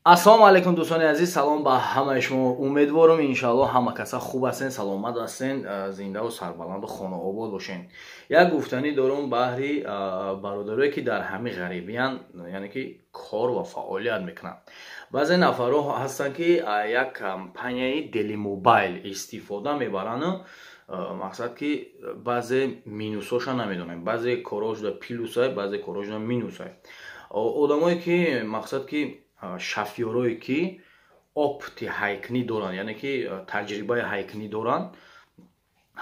ассалому алайкум дӯстони азиз, салом ба ҳамаи шумо. Умедворам иншоалло ҳама каса хуб ҳастен, саломат ҳастен, зиндаву сарбаланду хонаобод бошен. Як гуфтанӣ дорам баҳри бародарое ки дар ҳамин ғарибиянд, яъне ки кор ва фаъолият мекунанд. баъзе нафарҳо ҳастанд ки як компанияи Делимобайл истифода мебаранд, мақсад ки баъзе минусҳоша намедонем, баъзе корҳошда плюсай, баъзе корҳошда минусай. одамое ки мақсад ки шафёрое ки опти ҳайкунӣ доранд, яъне ки таҷрибаи ҳайкунӣ доранд,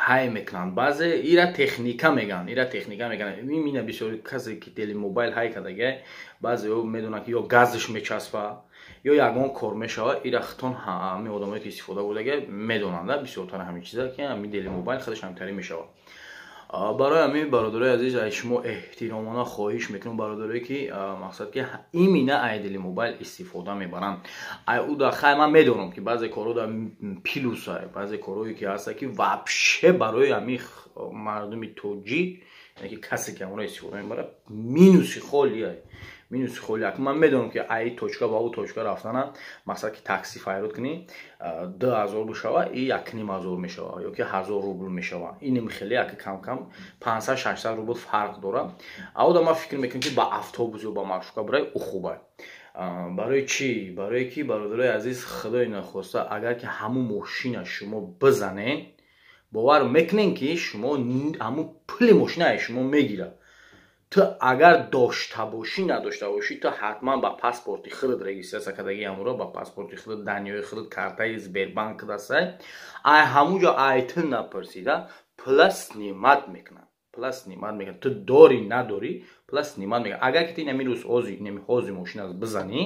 ҳай мекунанд. баъзе ира техника мегӯянд, мина бисёри касе ки Делимобайл ҳай кардагия, баъзеҳо медонанд ки ё газш мечаспа ё ягон кор мешавад. ира хитон ҳамин одамое ки истифода бурдагия медонанд бисёртар ҳамин чиза ки ҳамин Делимобайл худаш ҳаминтари мешавад. барои ҳамин бародарои азиз, аз шумо эҳтиромона хоҳиш мекунам, бародарое ки мақсад ки имина аз Делимобайл истифода мебаранд. хай ман медонам ки баъзе корҳо дар плюсай, баъзе корҳое ки ҳаста ки вообще барои ҳамин мардуми тоҷик, яъне ки касе ки ҳамонро истифода мебарад, минуси холияй. Ман медонам ки ай точка ба у точка рафтана, мақсад ки такси файрод кунӣ 2000 бишава, и 1500 мешава ё ки 1000 рубл мешава. Инем хеле як кам 500-600 рубл фарқ дорад. Ауда ман фикр мекунам ки ба автобус ё ба маршрутка барои у хубай. барои чӣ? Барое ки бародарои азиз, худои нахоста агар ки ҳамун мошина шумо бизанен, бовар мекунен ки шумо ҳамун пули мошина аз шумо мегирад. ту агар дошта бошӣ надошта бошӣ, ту ҳатман ба паспорти худат регистрация кардагӣ, ҳамонро ба паспорти худат, даниёи худат, картаи Сбербанк дастай, ай ҳамунҷо ай ту напурсида пулас снимат мекунад. Ту дорӣ надорӣ, пулас снимат мекунад. агар ки ту инамин рӯз ҳози мошина бизанӣ,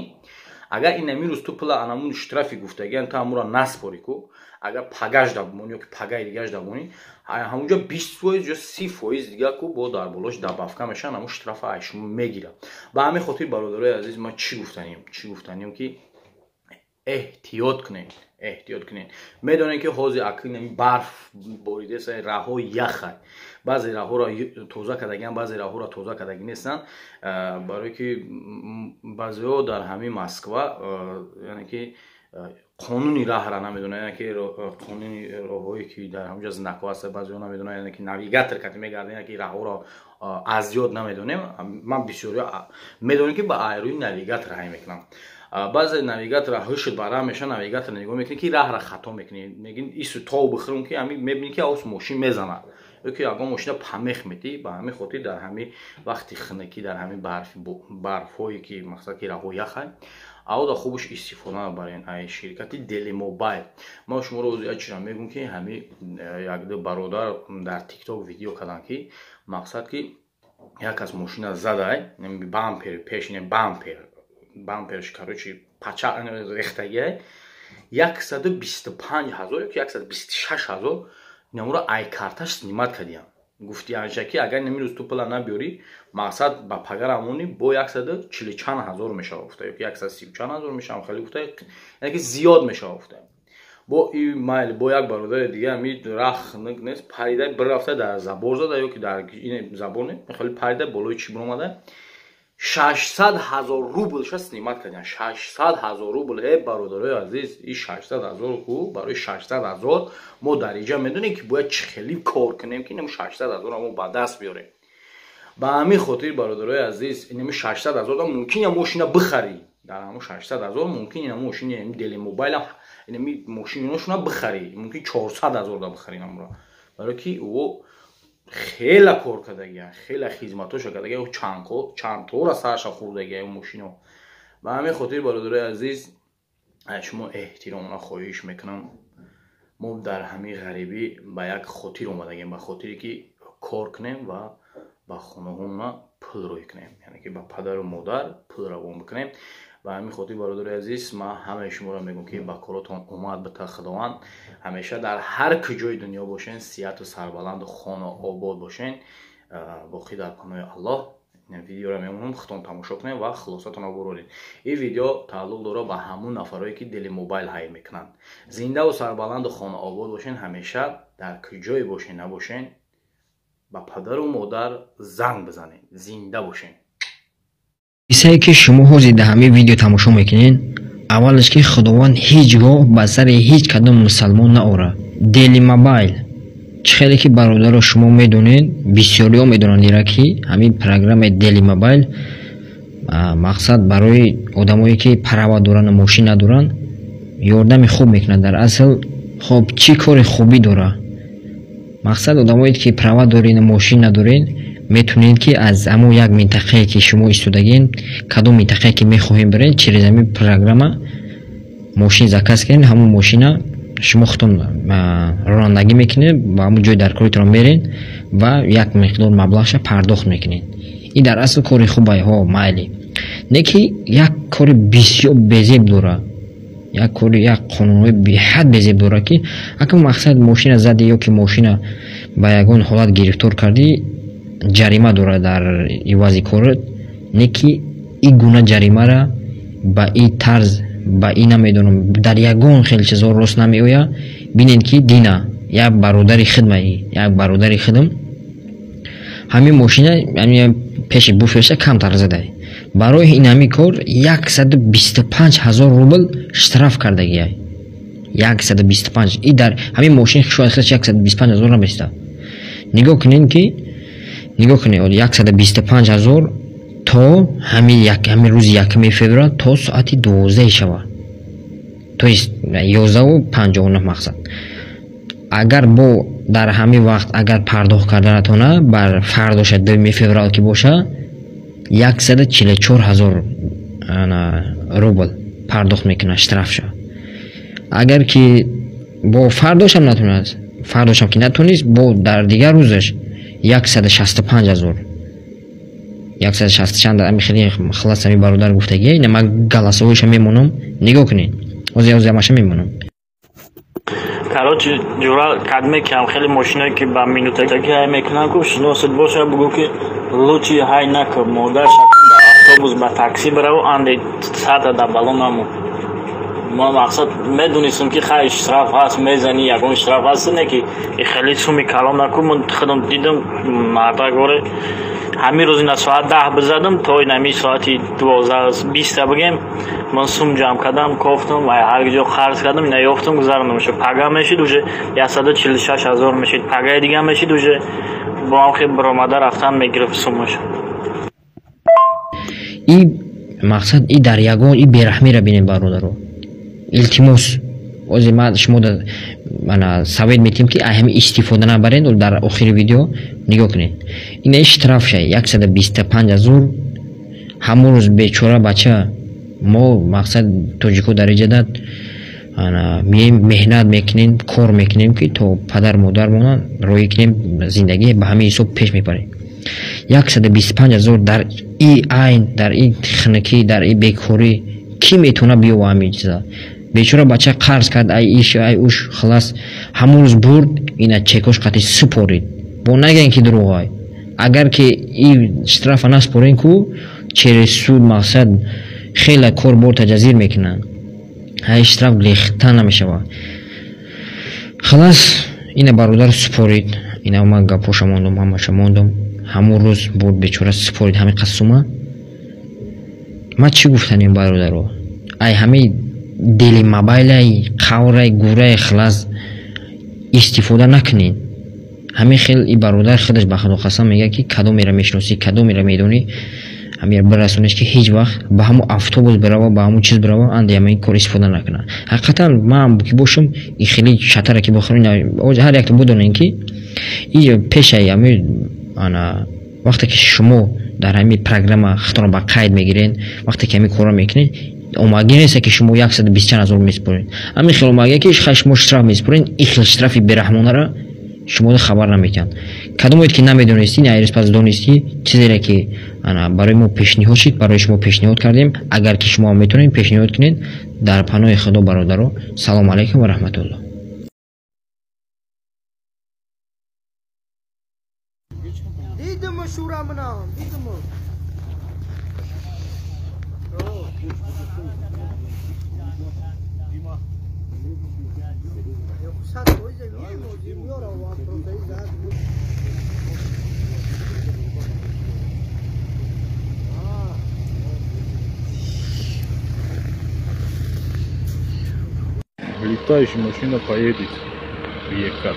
агар инамин рӯз ту пула анамун штрафи гуфтагиан ту ҳамонро наспорӣ ку, агар пагаш дабумонӣ ё ки пагаи дигаш дабумонӣ, ҳамунҷо 20% ё 30% дига ку бо дар болош дабавка мешаванд, ҳамун штрафа аз шумо мегирад. ба ҳамин хотир бародарои азиз, ман чӣ гуфтанем ки эҳтиёт кунед. Медонем ки ҳози акнин барф боридеса, раҳҳо яхай. баъзе раҳҳоро тоза кардагиан, баъзе раҳҳоро тоза кардаги нестанд. барое ки баъзеҳо дар ҳамин Москва, яъне ки қонуни раҳра намедонанд, яъне ки қонуни роҳҳое ки дар ҳамҷо знакҳо ҳаст, баъзеҳо намедонанд, яъне ки навигатор кати мегардем, яъне ки раҳҳоро аз ёд намедонем. ман бисёри медонем ки ба айрӯи навигатор ҳай мекунам. баъзе навигатора ҳушт ба раҳ меша, навигатор нигоҳ мекунӣ ки раҳра хато мекунӣ, мегӯӣ ису тов бихӯрам ки ҳамин мебинӣ ки авс мошин мезанад ё ки ягон мошина памех метӣ. ба ҳамин хотир дар ҳамин вақти хунакӣ, дар ҳамин барфҳое ки мақсад ки раҳҳо яхай, ауда хубаш истифода набарен аз ширкати Делимобайл. ман шуморо рӯзи ачира мегӯям ки ҳамин якду бародар дар тикток видео карданд ки мақсад ки як кас мошина задай, бампер пешин бамперш короче пача рехтагиай 125,000 ё ки 126,000 инамро ай карташ снимат кардиям. гуфти аншаки агар намирӯз ту пула набиёрӣ, мақсад ба пагарамони бо 140,000 мешава уфта ё ки 130,000 мешава, хеле уфта, яъне ки зиёд мешава уфта. бо имайл бо як бародари дига ҳамин рах нест парида бирафта дар забор зада ё ки дар забор не хеле парида болои чӣ биромада 600,000 рубл ша снимат кардиан. 600,000 рубл. бародарои азиз, ин 600,000 ку барои 600,000 мо дар инҷа медонем ки бояд чӣ хеле кор кунем ки ин 600,000 мо ба даст биёрем. ба ҳамин хотир бародарои азиз, ин 600,000 мумкин ин мошина бихарӣ. дар ҳамон 600,000 мумкин ин мошини Делимобайл ин мошинашуна бихарӣ, мумкин 400,000 да бихарӣ намро. барои ки ӯ хела кор кардагия, хела хизматоша кардагия, чанд тора сарша хӯрдагия мошино. ба ҳамин хотир бародарои азиз, аз шумо эҳтиромона хоҳиш мекунам, мо дар ҳамин ғарибӣ ба як хотир омадагем, ба хотире ки кор кунем ва ба хонаҳома пул рӯй кунем, яъне ки ба падару модар пул равон бикунем. ба ҳамин хотир бародарои азиз, ман ҳамаи шуморо мегӯям ки ба коротон омад бита худованд ҳамеша дар ҳар куҷои дунё бошен, сиҳату сарбаланду хонаобод бошен. боқӣ дар паноҳи Аллоҳ. видеоро мемонам, худтон тамошо кунед ва хулосатонро буроред. ин видео тааллуқ дорад ба ҳамун нафарое ки Делимобайл ҳай мекунанд. зиндаву сарбаланду хонаобод бошен, ҳамеша дар куҷое бошен набошен, ба падару модар занг бизанед, зинда бошен. чизҳое ки шумо ҳозир дар ҳамин видео тамошо мекунед, аввалаш ки худованд ҳеҷ гоҳ ба сари ҳеҷ кадом мусалмон наора. Daily Mobile чӣ хеле ки бародаро шумо медонед, бисёриҳо медонанд ира ки ҳамин программаи Daily Mobile мақсад барои одамое ки права доранд мошин надоранд ёрдами хуб мекунад. дар асл хоб чӣ кори хубӣ дора? мақсад одамое ки права доред мошин надоред метунед ки аз аму як минтақае ки шумо истодагин кадом минтақае ки мехоҳем баред через ҳамин программа мошин заказ кардин, ҳамун мошина шумо худтон ронандагӣ мекунед, ба ҳамун ҷои дар коритон мерен ва як миқдор маблағша пардохт мекунед. ин дар асл кори хубае ҳо майли, не ки як кори бисёр безеб дора, як кори як қонунҳои беҳад безеб дора ки акам мақсад мошина зади ё ки мошина ба ягон ҳолат гирифтор кардӣ ҷарима дора дар ивази корот, не ки ин гуна ҷаримара ба ин тарз ба ин намедонам дар ягон хеле чизҳо рост намеоя. бинед ки дина як бародари хидмаи як бародари хидм ҳамин мошина пеши буфеша камтар задай барои ин ҳамин кор 125,000 рубл штраф кардагия. 125 и дар ҳамин мошин шояд 125,000 наместа. нигоҳ кунед ки 125,000 то ҳамин рӯзи 1 феврал то соати 12 шава, то есть 11:59 мақсад. агар бо дар ҳамин вақт агар пардохт карданатона бар фардоша 2 феврал ки боша 144,000 рубл пардохт мекунад штрафша. агар ки бо фардошам натонад, фардошам ки натонист, бо дар дигар рӯзаш 165,000. 160 ами хеле хилас ами бародар гуфтагия, ина ма галасовиша мемонам, нигоҳ кунед. озямаша мемонам. короче ҷура кадме ки ҳам хеле машиное ки ба минутаги ҳай мекунанд ку шиносат боша бугӯ ки лучи ҳай накун модар шакун ба автобус ба такси барав анде сата да балон наму. ма мақсад медонистам ки хай штраф ҳаст, мезани ягон штраф ҳаст, не ки хеле суми калон накун. ман худам дидам мардагоре ҳамин рӯзи на соат 10 бизадам то инами соати 12:20 бигем ман сум ҷамъ кардам, кофтам, ҳар ҷо харз кардам, ина ёфтам гузаронам. шо пага мешид уже 146,000 мешид, пагаи дига мешид уже бо ҳам хел баромада рафтан мегирифт сумаш. и мақсад и дар ягон и бераҳмира бинед бародаро. илтимос ози ма шумо мана совет метем ки ҳами истифода набаред. дар охири видео нигоҳ кунед, ина штраф шай 125,000 ҳамон рӯз бечора бача. мо мақсад тоҷико дар иҷада мием меҳнат мекунем, кор мекунем ки то падар модармона роӣ кунем, зиндагӣ ба ҳамин ҳисоб пеш мебарем. 125,000 дар и айн, дар и хинакӣ, дар и бекорӣ ки метавона биёва ҳамин чиза? бечора бача қарз кард, ай иш ай уш, хилас ҳамон рӯз бурд, ина чекош қати супорид. бо нагӯем ки дурӯғ ай. агар ки и штрафа наспорен ку через суд мақсад хеле корбор таҷазир мекунанд, ҳай штраф лехта намешава. хилас ина бародар супорид, ина ман гапоша мондам, ҳамаша мондам, ҳамон рӯз бурд бечора супорид ҳамин қад сума. ма чӣ гуфтанем бародаро? ай ҳамин Daily Mobile қаврай гурай хилас истифода накунед. ҳамин хел и бародар худаш ба худо қасам мега ки кадомеро мешиносӣ, кадомеро медонӣ, ҳамин бирасонеш ки ҳеҷ вақт ба ҳамун автобус бирава, ба ҳамун чиз бирава, анди ҳамин кор истифода накунад. ҳақиқатан ман ки бошам и хеле шатара ки бохирин ҳар як будонем ки и пешай ҳамин ана вақте ки шумо дар ҳамин программа худтонро ба қайд мегиред, вақте ки ҳамин кора мекунед, омаги нест ки шумо 120,000 меспоред. ҳамин хел омаги ки шумо штраф меспоред, ин хел штрафи бераҳмонара шумо хабар наметиҳанд. кадомоед ки намедонистӣ, айриспас донистӣ, чизере ки барои мо пешниҳод шид, барои шумо пешниҳод кардем. агар ки шумо метавонед пешниҳод кунед. дар паноҳи худо бародаро, салому алайкум ва раҳматуллоҳ. Дидиму шурамнам, дидиму. летающая машина поедет в ЕК.